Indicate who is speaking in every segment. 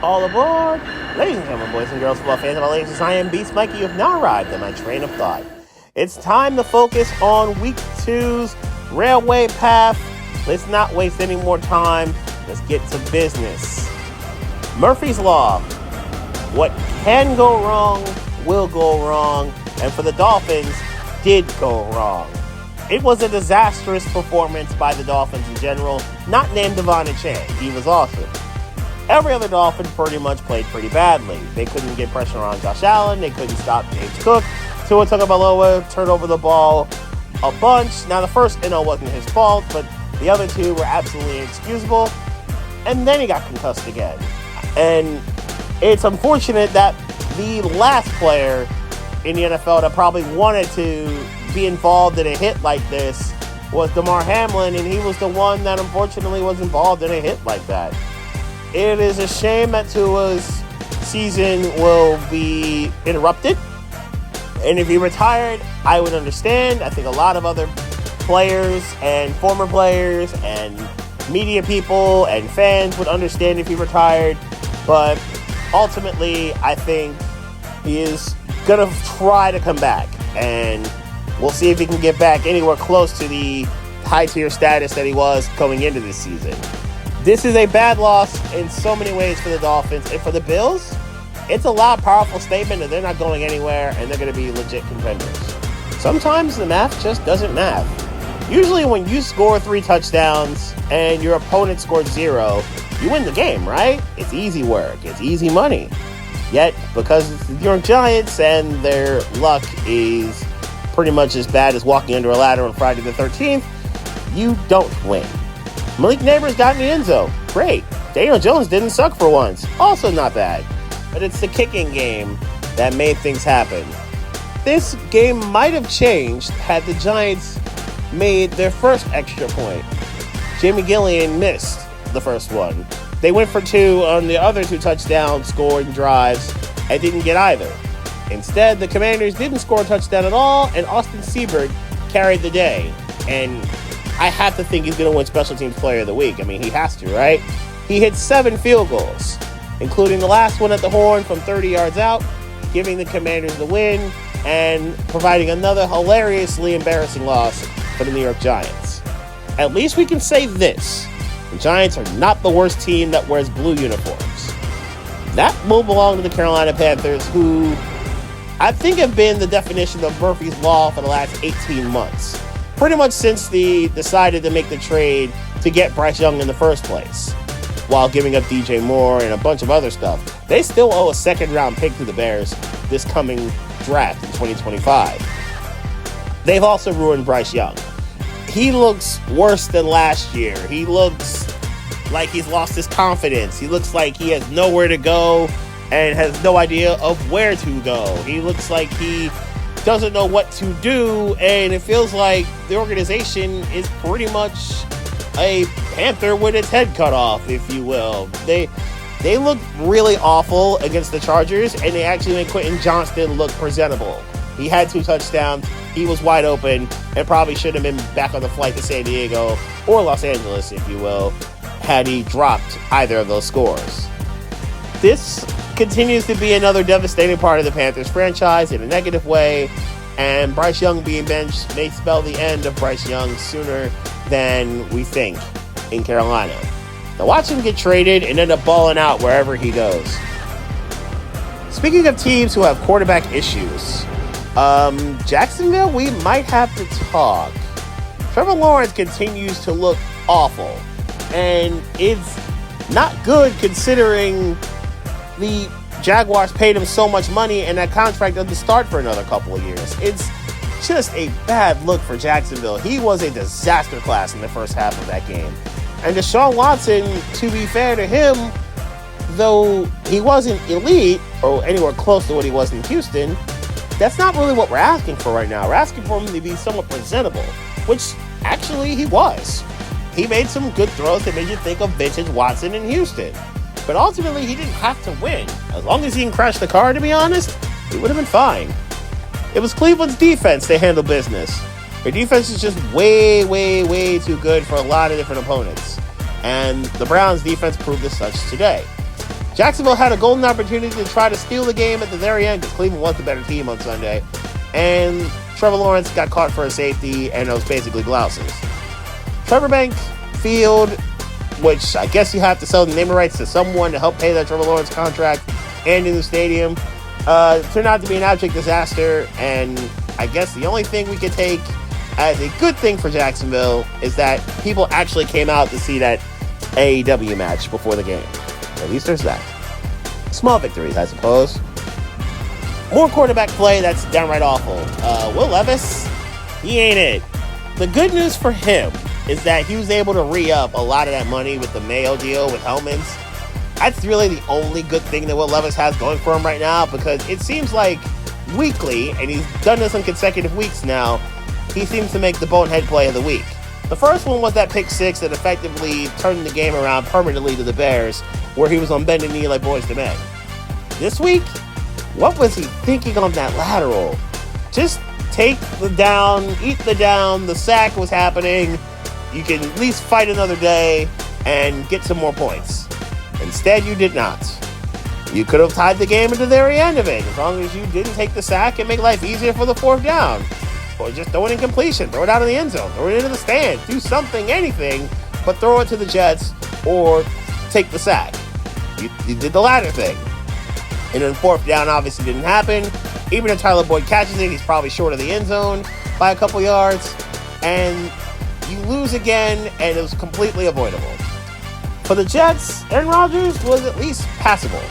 Speaker 1: All aboard! Ladies and gentlemen, boys and girls, football fans of all ages, I am Beast Mikey. You have now arrived at my train of thought. It's time to focus on Week 2's railway path. Let's not waste any more time. Let's get to business. Murphy's Law. What can go wrong will go wrong, and for the Dolphins, did go wrong. It was a disastrous performance by the Dolphins in general, not named Devon Achane. He was awesome. Every other Dolphin pretty much played pretty badly. They couldn't get pressure on Josh Allen. They couldn't stop James Cook. Tua Tagovailoa turned over the ball a bunch. Now, the first wasn't his fault, but the other two were absolutely inexcusable. And then he got concussed again. And it's unfortunate that the last player in the NFL that probably wanted to be involved in a hit like this was Damar Hamlin, and he was the one that unfortunately was involved in a hit like that. It is a shame that Tua's season will be interrupted, and if he retired, I would understand. I think a lot of other players and former players and media people and fans would understand if he retired, but ultimately, I think he is going to try to come back, and we'll see if he can get back anywhere close to the high-tier status that he was going into this season. This is a bad loss in so many ways for the Dolphins, and for the Bills, it's a loud, powerful statement that they're not going anywhere and they're going to be legit contenders. Sometimes the math just doesn't math. Usually when you score 3 touchdowns and your opponent scores 0, you win the game, right? It's easy work. It's easy money. Yet, because it's the New York Giants and their luck is pretty much as bad as walking under a ladder on Friday the 13th, you don't win. Malik Neighbors got in the end zone. Great. Daniel Jones didn't suck for once. Also not bad. But it's the kicking game that made things happen. This game might have changed had the Giants made their first extra point. Jamie Gillian missed the first one. They went for 2 on the other 2 touchdown scoring drives and didn't get either. Instead, the Commanders didn't score a touchdown at all, and Austin Seabird carried the day. And I have to think he's going to win Special Teams Player of the Week. I mean, he has to, right? He hit 7 field goals, including the last one at the horn from 30 yards out, giving the Commanders the win and providing another hilariously embarrassing loss for the New York Giants. At least we can say this. The Giants are not the worst team that wears blue uniforms. That will belong to the Carolina Panthers, who I think have been the definition of Murphy's Law for the last 18 months. Pretty much since they decided to make the trade to get Bryce Young in the first place, while giving up DJ Moore and a bunch of other stuff. They still owe a second-round pick to the Bears this coming draft in 2025. They've also ruined Bryce Young. He looks worse than last year. He looks like he's lost his confidence. He looks like he has nowhere to go and has no idea of where to go. He looks like he doesn't know what to do, and it feels like the organization is pretty much a panther with its head cut off, if you will. They look really awful against the Chargers, and they actually made Quentin Johnston look presentable. He had 2 touchdowns. He was wide open and probably should have been back on the flight to San Diego or Los Angeles, if you will, had he dropped either of those scores. This continues to be another devastating part of the Panthers franchise in a negative way, and Bryce Young being benched may spell the end of Bryce Young sooner than we think in Carolina. Now watch him get traded and end up balling out wherever he goes. Speaking of teams who have quarterback issues, Jacksonville, we might have to talk. Trevor Lawrence continues to look awful, and it's not good considering the Jaguars paid him so much money and that contract doesn't start for another couple of years. It's just a bad look for Jacksonville. He was a disaster class in the first half of that game. And Deshaun Watson, to be fair to him, though he wasn't elite or anywhere close to what he was in Houston, that's not really what we're asking for right now. We're asking for him to be somewhat presentable, which actually he was. He made some good throws that made you think of vintage Watson in Houston. But ultimately, he didn't have to win. As long as he didn't crash the car, to be honest, he would have been fine. It was Cleveland's defense that handled business. Their defense is just way, way, way too good for a lot of different opponents. And the Browns' defense proved as such today. Jacksonville had a golden opportunity to try to steal the game at the very end because Cleveland was the better team on Sunday. And Trevor Lawrence got caught for a safety, and it was basically blouses. Trevor Bank Field, which I guess you have to sell the naming rights to someone to help pay that Trevor Lawrence contract, and in the stadium, turned out to be an abject disaster. And I guess the only thing we could take as a good thing for Jacksonville is that people actually came out to see that AEW match before the game. At least there's that. Small victories, I suppose. More quarterback play that's downright awful. Will Levis, he ain't it. The good news for him is that he was able to re-up a lot of that money with the Mayo deal with Hellman's. That's really the only good thing that Will Levis has going for him right now, because it seems like weekly, and he's done this on consecutive weeks now, he seems to make the bonehead play of the week. The first one was that pick six that effectively turned the game around permanently to the Bears, where he was on bended knee like Boyz II Men. This week, what was he thinking on that lateral? Just take the down, eat the down, the sack was happening, you can at least fight another day and get some more points. Instead, you did not. You could have tied the game at the very end of it, as long as you didn't take the sack and make life easier for the fourth down. Or just throw it in completion, throw it out of the end zone, throw it into the stand, do something, anything, but throw it to the Jets or take the sack. You did the latter thing. And then fourth down obviously didn't happen. Even if Tyler Boyd catches it, he's probably short of the end zone by a couple yards. And you lose again, and it was completely avoidable. For the Jets, Aaron Rodgers was at least passable.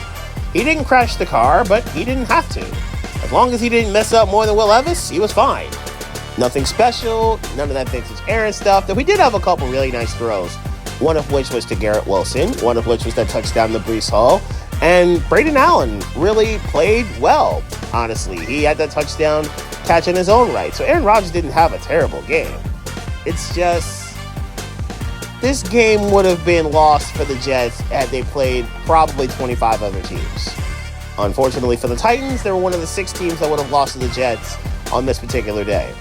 Speaker 1: He didn't crash the car, but he didn't have to. As long as he didn't mess up more than Will Levis, he was fine. Nothing special, none of that vintage Aaron stuff. Though we did have a couple really nice throws. One of which was to Garrett Wilson, one of which was that touchdown to Breece Hall. And Braden Allen really played well, honestly. He had that touchdown catch in his own right. So Aaron Rodgers didn't have a terrible game. It's just, this game would have been lost for the Jets had they played probably 25 other teams. Unfortunately for the Titans, they were one of the 6 teams that would have lost to the Jets on this particular day.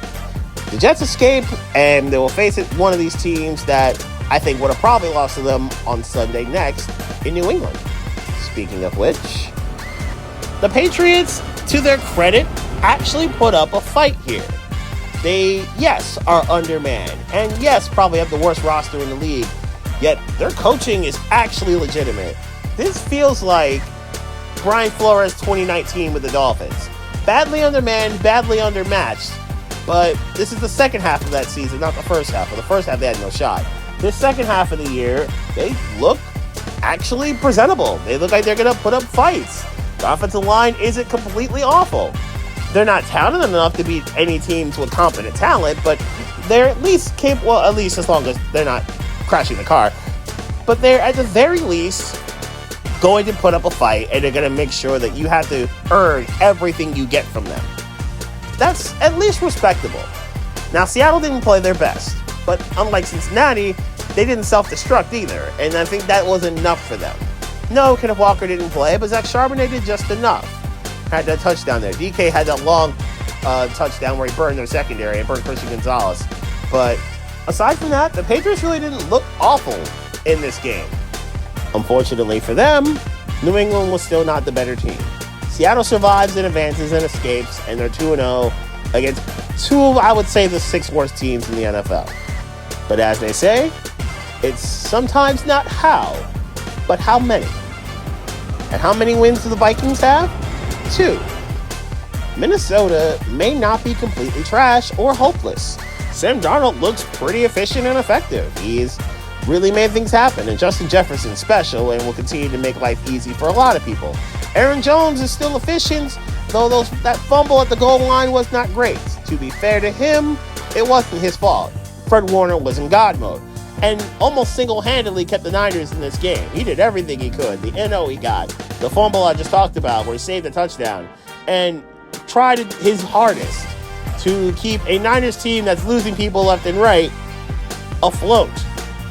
Speaker 1: The Jets escape, and they will face one of these teams that I think would have probably lost to them on Sunday next in New England. Speaking of which, the Patriots, to their credit, actually put up a fight here. They, yes, are undermanned, and yes, probably have the worst roster in the league, yet their coaching is actually legitimate. This feels like Brian Flores 2019 with the Dolphins. Badly undermanned, badly undermatched, but this is the second half of that season, not the first half. For the first half, they had no shot. This second half of the year, they look actually presentable. They look like they're going to put up fights. The offensive line isn't completely awful. They're not talented enough to beat any teams with competent talent, but they're at least capable, well, at least as long as they're not crashing the car. But they're at the very least going to put up a fight, and they're going to make sure that you have to earn everything you get from them. That's at least respectable. Now, Seattle didn't play their best, but unlike Cincinnati, they didn't self-destruct either, and I think that was enough for them. No, Kenneth Walker didn't play, but Zach Charbonnet did just enough. Had that touchdown there. DK had that long touchdown where he burned their secondary and burned Christian Gonzalez. But aside from that, the Patriots really didn't look awful in this game. Unfortunately for them, New England was still not the better team. Seattle survives and advances and escapes, and they're 2-0 against two of, I would say, the 6 worst teams in the NFL. But as they say, it's sometimes not how, but how many. And how many wins do the Vikings have? 2. Minnesota may not be completely trash or hopeless. Sam Darnold looks pretty efficient and effective. He's really made things happen, and Justin Jefferson's special and will continue to make life easy for a lot of people. Aaron Jones is still efficient, though that fumble at the goal line was not great. To be fair to him, it wasn't his fault. Fred Warner was in God mode and almost single-handedly kept the Niners in this game. He did everything he could. The NO he got, the fumble I just talked about where he saved a touchdown, and tried his hardest to keep a Niners team that's losing people left and right afloat.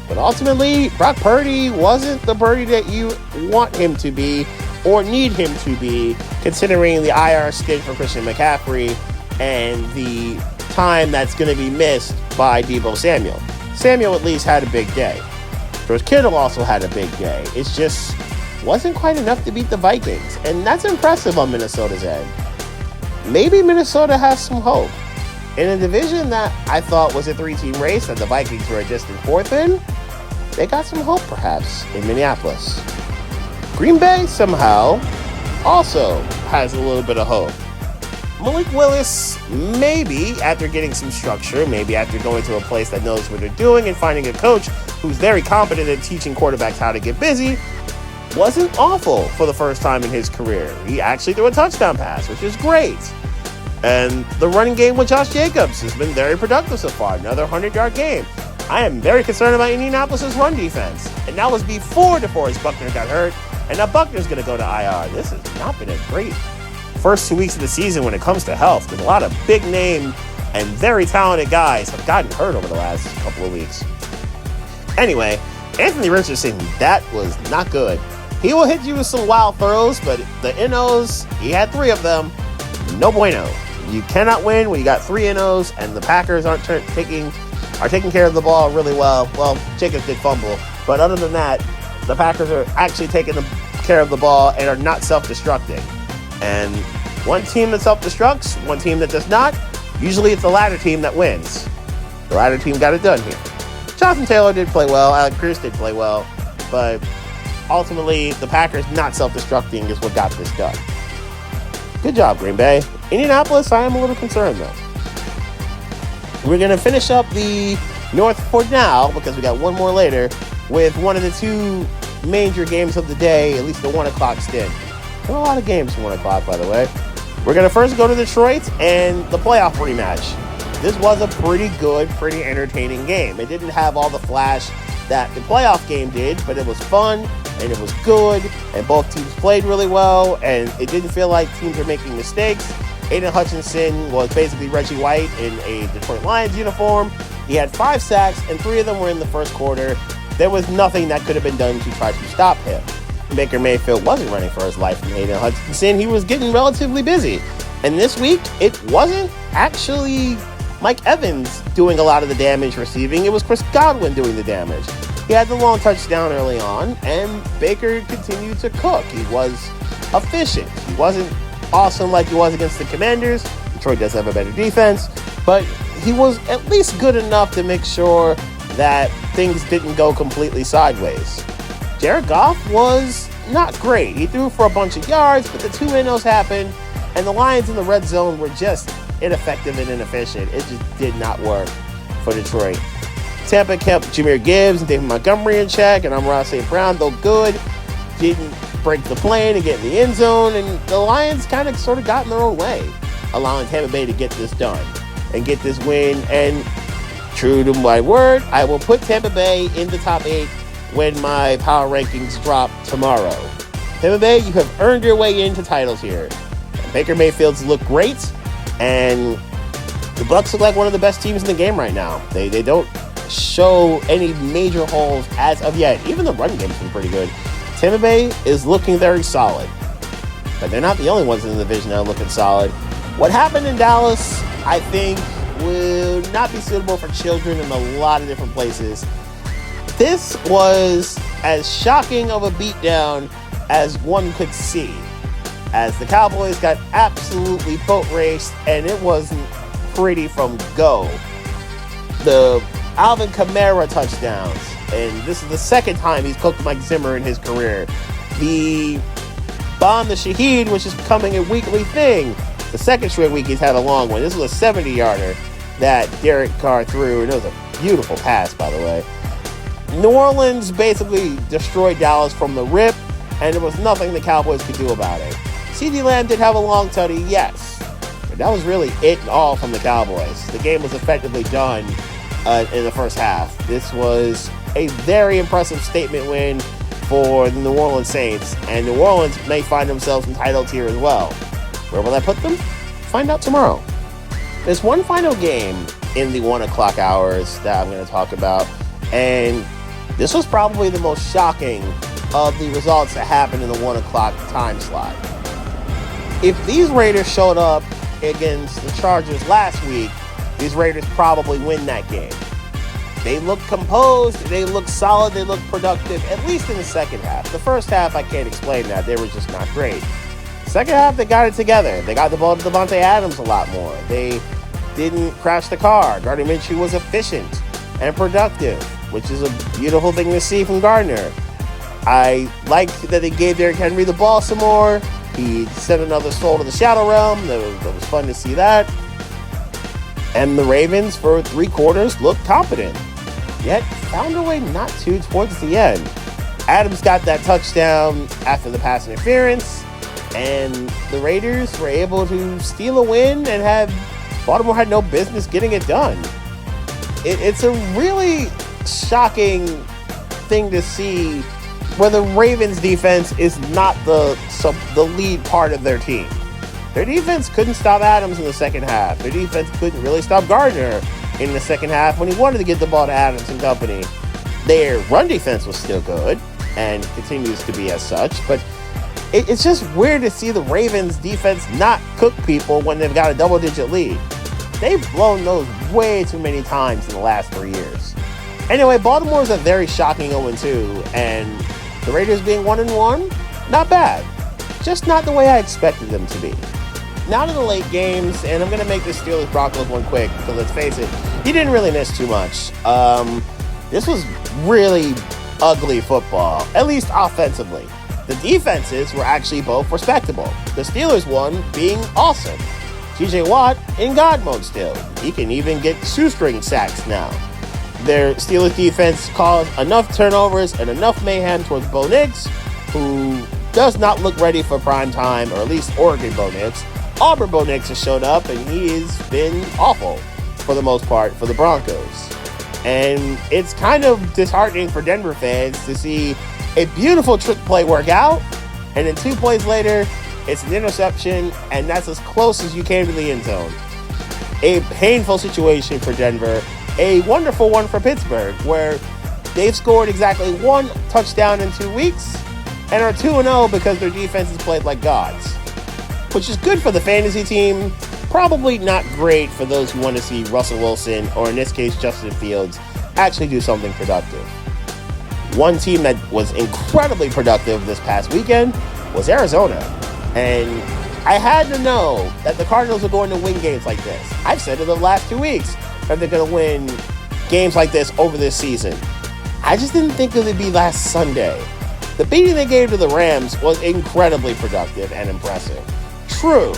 Speaker 1: But ultimately, Brock Purdy wasn't the Purdy that you want him to be or need him to be, considering the IR stint for Christian McCaffrey and the time that's going to be missed by Deebo Samuel. Samuel at least had a big day. George Kittle also had a big day. It's just wasn't quite enough to beat the Vikings, and that's impressive on Minnesota's end. Maybe Minnesota has some hope. In a division that I thought was a 3-team race that the Vikings were a distant 4th in, they got some hope perhaps in Minneapolis. Green Bay somehow also has a little bit of hope. Malik Willis, maybe after getting some structure, maybe after going to a place that knows what they're doing and finding a coach who's very competent at teaching quarterbacks how to get busy, wasn't awful for the first time in his career. He actually threw a touchdown pass, which is great. And the running game with Josh Jacobs has been very productive so far. Another 100-yard game. I am very concerned about Indianapolis' run defense. And that was before DeForest Buckner got hurt. And now Buckner's going to go to IR. This has not been a great first 2 weeks of the season when it comes to health, because a lot of big name and very talented guys have gotten hurt over the last couple of weeks. Anyway, Anthony Richardson, that was not good. He will hit you with some wild throws, but the NOs, he had 3 of them. No bueno. You cannot win when you got 3 NOs and the Packers are taking care of the ball really well. Well, Jacobs did fumble, but other than that, the Packers are actually taking care of the ball and are not self-destructing. And one team that self-destructs, one team that does not, usually it's the latter team that wins. The latter team got it done here. Jonathan Taylor did play well, Alec Pierce did play well, but ultimately the Packers not self-destructing is what got this done. Good job, Green Bay. Indianapolis, I am a little concerned though. We're going to finish up the North for now, because we got one more later, with one of the 2 major games of the day, at least the 1 o'clock stint. There are a lot of games at 1 o'clock, by the way. We're going to first go to Detroit and the playoff rematch. This was a pretty good, pretty entertaining game. It didn't have all the flash that the playoff game did, but it was fun and it was good, and both teams played really well, and it didn't feel like teams were making mistakes. Aiden Hutchinson was basically Reggie White in a Detroit Lions uniform. He had 5 sacks, and 3 of them were in the first quarter. There was nothing that could have been done to try to stop him. Baker Mayfield wasn't running for his life from Aiden Hutchinson. He was getting relatively busy. And this week, it wasn't actually Mike Evans doing a lot of the damage receiving. It was Chris Godwin doing the damage. He had the long touchdown early on, and Baker continued to cook. He was efficient. He wasn't awesome like he was against the Commanders. Detroit does have a better defense, but he was at least good enough to make sure that things didn't go completely sideways. Jared Goff was not great. He threw for a bunch of yards, but the 2 minnows happened, and the Lions in the red zone were just ineffective and inefficient. It just did not work for Detroit. Tampa kept Jahmyr Gibbs and David Montgomery in check, and Amon-Ra St. Brown, though good, didn't break the plane and get in the end zone, and the Lions kind of sort of got in their own way, allowing Tampa Bay to get this done and get this win. And true to my word, I will put Tampa Bay in the top 8 when my power rankings drop tomorrow. Tampa Bay, you have earned your way into titles here. Baker Mayfield's look great, and the Bucs look like one of the best teams in the game right now. They don't show any major holes as of yet. Even the run game's been pretty good. Tampa Bay is looking very solid, but they're not the only ones in the division that are looking solid. What happened in Dallas, I think, will not be suitable for children in a lot of different places. This was as shocking of a beatdown as one could see, as the Cowboys got absolutely boat raced, and it wasn't pretty from go. The Alvin Kamara touchdowns, and this is the second time he's cooked Mike Zimmer in his career. The Bomb the Shaheed, which is becoming a weekly thing. The second straight week he's had a long one. This was a 70-yarder that Derek Carr threw, and it was a beautiful pass, by the way. New Orleans basically destroyed Dallas from the rip, and there was nothing the Cowboys could do about it. CeeDee Lamb did have a long tutty, yes, but that was really it and all from the Cowboys. The game was effectively done in the first half. This was a very impressive statement win for the New Orleans Saints, and New Orleans may find themselves entitled here as well. Where will that put them? Find out tomorrow. There's one final game in the 1 o'clock hours that I'm going to talk about, and this was probably the most shocking of the results that happened in the 1 o'clock time slot. If these Raiders showed up against the Chargers last week, these Raiders probably win that game. They look composed, they look solid, they look productive, at least in the second half. The first half, I can't explain that. They were just not great. Second half, they got it together. They got the ball to Devontae Adams a lot more. They didn't crash the car. Gardner Minshew was efficient and productive, which is a beautiful thing to see from Gardner. I liked that they gave Derrick Henry the ball some more. He sent another soul to the Shadow Realm. That was fun to see that. And the Ravens, for 3 quarters, looked competent, yet found a way not to towards the end. Adams got that touchdown after the pass interference, and the Raiders were able to steal a win and Baltimore had no business getting it done. It's a really shocking thing to see where the Ravens defense is not the lead part of their team. Their defense couldn't stop Adams in the second half. Their defense couldn't really stop Gardner in the second half when he wanted to get the ball to Adams and company. Their run defense was still good and continues to be as such, but it's just weird to see the Ravens defense not cook people when they've got a double-digit lead. They've blown those way too many times in the last 3 years. Anyway, Baltimore's a very shocking 0-2, and the Raiders being 1-1, not bad. Just not the way I expected them to be. Now to the late games, and I'm going to make this Steelers-Broncos one quick, because let's face it, he didn't really miss too much. This was really ugly football, at least offensively. The defenses were actually both respectable. The Steelers one being awesome. TJ Watt in God mode still. He can even get shoestring sacks now. Their Steelers defense caused enough turnovers and enough mayhem towards Bo Nix, who does not look ready for prime time, or at least Oregon Bo Nix. Auburn Bo Nix has showed up, and he has been awful for the most part for the Broncos. And it's kind of disheartening for Denver fans to see a beautiful trick play work out, and then 2 plays later, it's an interception, and that's as close as you came to the end zone. A painful situation for Denver. A wonderful one for Pittsburgh, where they've scored exactly 1 touchdown in 2 weeks and are 2-0 because their defense has played like gods, which is good for the fantasy team. Probably not great for those who want to see Russell Wilson, or in this case, Justin Fields, actually do something productive. One team that was incredibly productive this past weekend was Arizona. And I had to know that the Cardinals are going to win games like this. I've said it the last 2 weeks that they're going to win games like this over this season. I just didn't think it would be last Sunday. The beating they gave to the Rams was incredibly productive and impressive. True,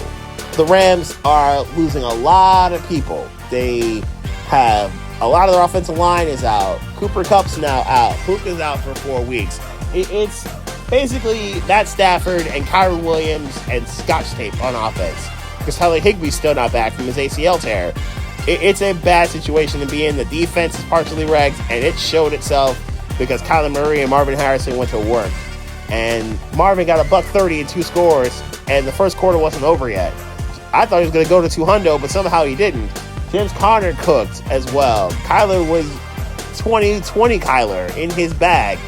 Speaker 1: the Rams are losing a lot of people. They have a lot of their offensive line is out. Cooper Kupp's now out. Puka's out for 4 weeks. It's basically Matt Stafford and Kyren Williams and Scotch tape on offense, because Tyler Higbee's still not back from his ACL tear. It's a bad situation to be in. The defense is partially wrecked, and it showed itself because Kyler Murray and Marvin Harrison went to work. And Marvin got $130 and 2 scores, and the first quarter wasn't over yet. I thought he was going to go to 200, but somehow he didn't. James Conner cooked as well. Kyler was 2020 Kyler in his bag.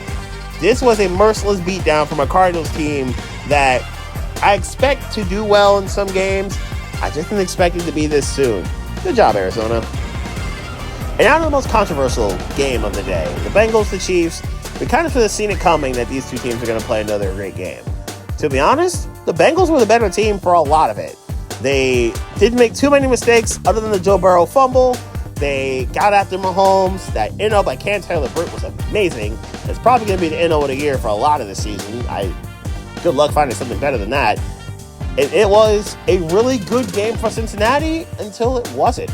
Speaker 1: This was a merciless beatdown from a Cardinals team that I expect to do well in some games. I just didn't expect it to be this soon. Good job, Arizona. And now to the most controversial game of the day. The Bengals, the Chiefs. We kind of should have seen it coming that these two teams are going to play another great game. To be honest, the Bengals were the better team for a lot of it. They didn't make too many mistakes other than the Joe Burrow fumble. They got after Mahomes. That NO by Cam Taylor-Britt was amazing. It's probably going to be the NO of the year for a lot of the season. Good luck finding something better than that. It was a really good game for Cincinnati until it wasn't.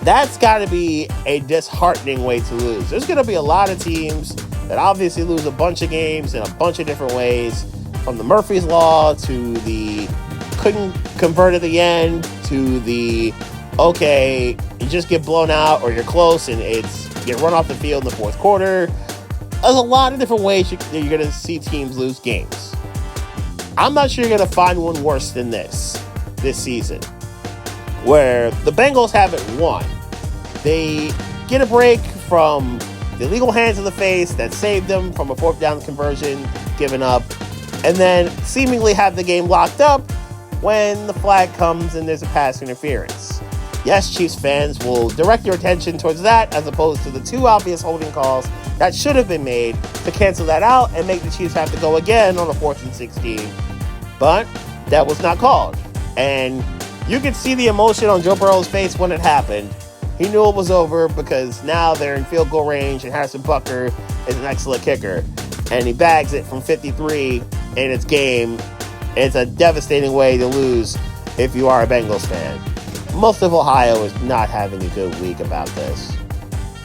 Speaker 1: That's got to be a disheartening way to lose. There's going to be a lot of teams that obviously lose a bunch of games in a bunch of different ways, from the Murphy's Law to the couldn't convert at the end to the okay, you just get blown out or you're close and you get run off the field in the fourth quarter. There's a lot of different ways you're going to see teams lose games. I'm not sure you're going to find one worse than this season, where the Bengals haven't won. They get a break from the illegal hands in the face that saved them from a fourth down conversion given up, and then seemingly have the game locked up when the flag comes and there's a pass interference. Yes, Chiefs fans will direct your attention towards that as opposed to the two obvious holding calls that should have been made to cancel that out and make the Chiefs have to go again on a 4th and 16. But that was not called. And you could see the emotion on Joe Burrow's face when it happened. He knew it was over because now they're in field goal range and Harrison Butker is an excellent kicker. And he bags it from 53 in its game. It's a devastating way to lose if you are a Bengals fan. Most of Ohio is not having a good week about this.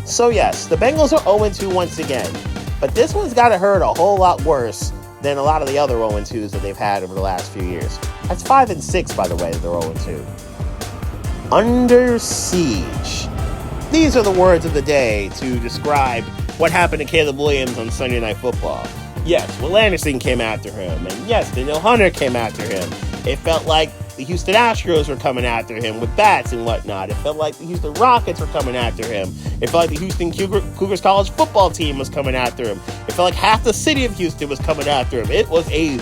Speaker 1: So yes, the Bengals are 0-2 once again. But this one's got to hurt a whole lot worse than a lot of the other 0-2s that they've had over the last few years. That's 5-6, by the way, that they're 0-2. Under siege. These are the words of the day to describe what happened to Caleb Williams on Sunday Night Football. Yes, Will Anderson came after him, and yes, Danielle Hunter came after him. It felt like the Houston Astros were coming after him with bats and whatnot. It felt like the Houston Rockets were coming after him. It felt like the Houston Cougars college football team was coming after him. It felt like half the city of Houston was coming after him. It was a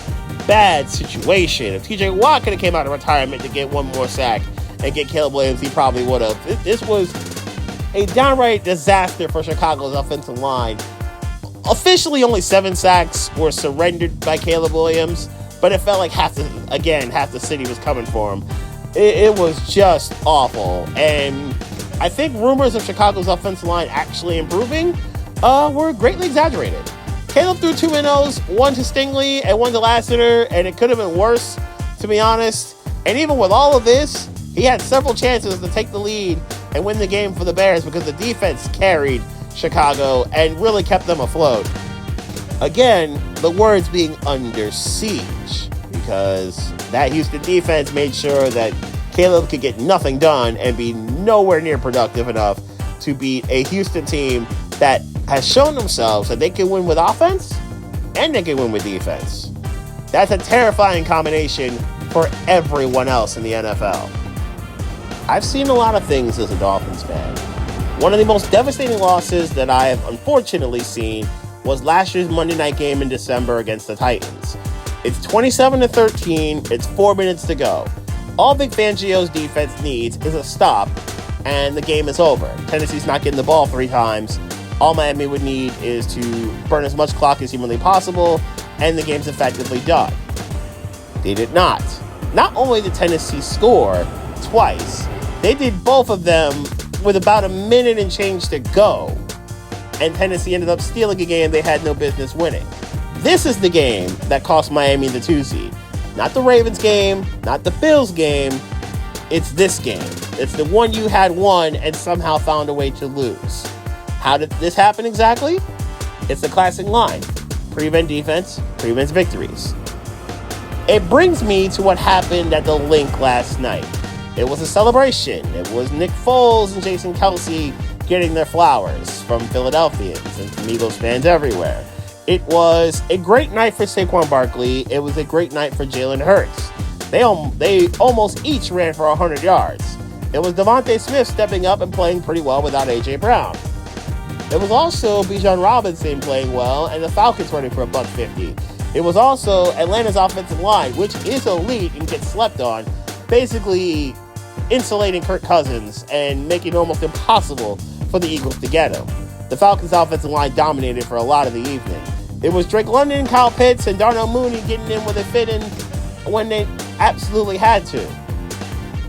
Speaker 1: bad situation. If TJ Watt could have came out of retirement to get one more sack and get Caleb Williams, he probably would have. This was a downright disaster for Chicago's offensive line. Officially, only 7 sacks were surrendered by Caleb Williams, but it felt like half the city was coming for him. It was just awful. And I think rumors of Chicago's offensive line actually improving were greatly exaggerated. Caleb threw 2 minnows, one to Stingley and one to Lassiter, and it could have been worse, to be honest. And even with all of this, he had several chances to take the lead and win the game for the Bears because the defense carried Chicago and really kept them afloat. Again, the words being under siege, because that Houston defense made sure that Caleb could get nothing done and be nowhere near productive enough to beat a Houston team that has shown themselves that they can win with offense and they can win with defense. That's a terrifying combination for everyone else in the NFL. I've seen a lot of things as a Dolphins fan. One of the most devastating losses that I have unfortunately seen was last year's Monday night game in December against the Titans. It's 27-13, it's 4 minutes to go. All Vic Fangio's defense needs is a stop, and the game is over. Tennessee's not getting the ball 3 times. All Miami would need is to burn as much clock as humanly possible, and the game's effectively done. They did not. Not only did Tennessee score twice, they did both of them with about a minute and change to go. And Tennessee ended up stealing a game they had no business winning. This is the game that cost Miami the 2 seed. Not the Ravens game, not the Bills game. It's this game. It's the one you had won and somehow found a way to lose. How did this happen exactly? It's the classic line. Prevent defense, prevents victories. It brings me to what happened at the Link last night. It was a celebration. It was Nick Foles and Jason Kelce getting their flowers from Philadelphians and from Eagles fans everywhere. It was a great night for Saquon Barkley. It was a great night for Jalen Hurts. They almost each ran for 100 yards. It was Devontae Smith stepping up and playing pretty well without A.J. Brown. It was also Bijan Robinson playing well and the Falcons running for $150. It was also Atlanta's offensive line, which is elite and gets slept on, basically insulating Kirk Cousins and making it almost impossible for the Eagles to get him. The Falcons' offensive line dominated for a lot of the evening. It was Drake London, Kyle Pitts, and Darnell Mooney getting in with a fit in when they absolutely had to.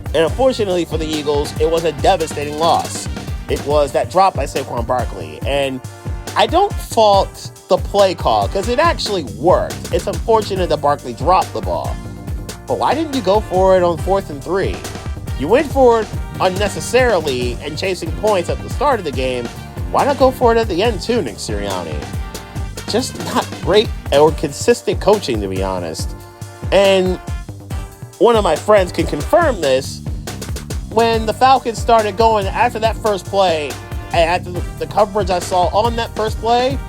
Speaker 1: And unfortunately for the Eagles, it was a devastating loss. It was that drop by Saquon Barkley. And I don't fault the play call because it actually worked. It's unfortunate that Barkley dropped the ball. But why didn't you go for it on 4th and 3? You went for it unnecessarily and chasing points at the start of the game. Why not go for it at the end too, Nick Sirianni? Just not great or consistent coaching, to be honest. And one of my friends can confirm this. When the Falcons started going after that first play, and after the coverage I saw on that first play,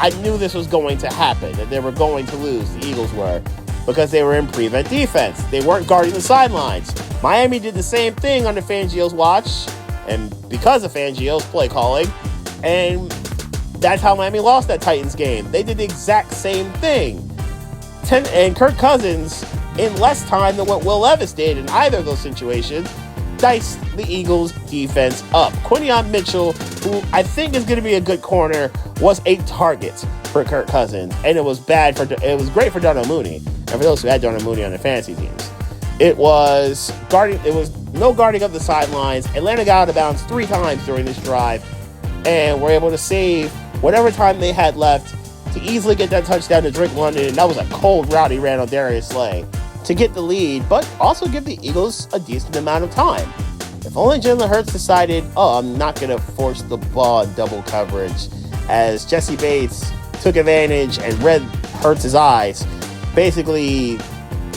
Speaker 1: I knew this was going to happen, that they were going to lose, the Eagles were, because they were in prevent defense. They weren't guarding the sidelines. Miami did the same thing under Fangio's watch, and because of Fangio's play calling, and that's how Miami lost that Titans game. They did the exact same thing. And Kirk Cousins, in less time than what Will Levis did in either of those situations, diced the Eagles' defense up. Quinyon Mitchell, who I think is going to be a good corner, was a target for Kirk Cousins, and it was great for Darnell Mooney, and for those who had Darnell Mooney on their fantasy teams. It was no guarding of the sidelines. Atlanta got out of bounds 3 times during this drive, and were able to save whatever time they had left to easily get that touchdown to Drake London. And that was a cold route he ran on Darius Slay to get the lead, but also give the Eagles a decent amount of time. If only Jalen Hurts decided, I'm not going to force the ball in double coverage, as Jesse Bates took advantage and read Hurts' eyes, basically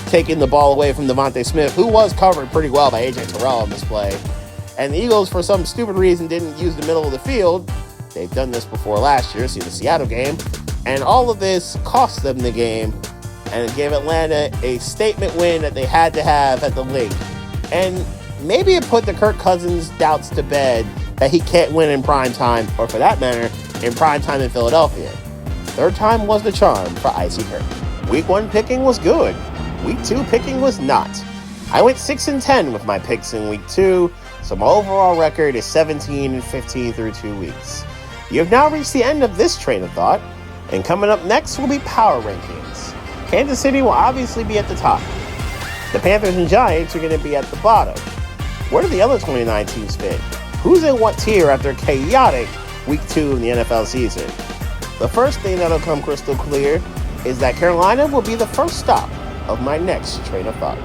Speaker 1: taking the ball away from Devontae Smith, who was covered pretty well by A.J. Terrell on this play. And the Eagles, for some stupid reason, didn't use the middle of the field. They've done this before last year, see the Seattle game. And all of this cost them the game, and it gave Atlanta a statement win that they had to have at the Link. And maybe it put the Kirk Cousins doubts to bed that he can't win in prime time, or for that matter, in prime time in Philadelphia. Third time was the charm for Icy Kirk. Week 1 picking was good. Week 2 picking was not. I went 6-10 with my picks in Week 2, so my overall record is 17-15 through 2 weeks. You have now reached the end of this train of thought, and coming up next will be power rankings. Kansas City will obviously be at the top. The Panthers and Giants are going to be at the bottom. Where do the other 29 teams fit? Who's in what tier after a chaotic Week 2 in the NFL season? The first thing that'll come crystal clear is that Carolina will be the first stop of my next train of thought.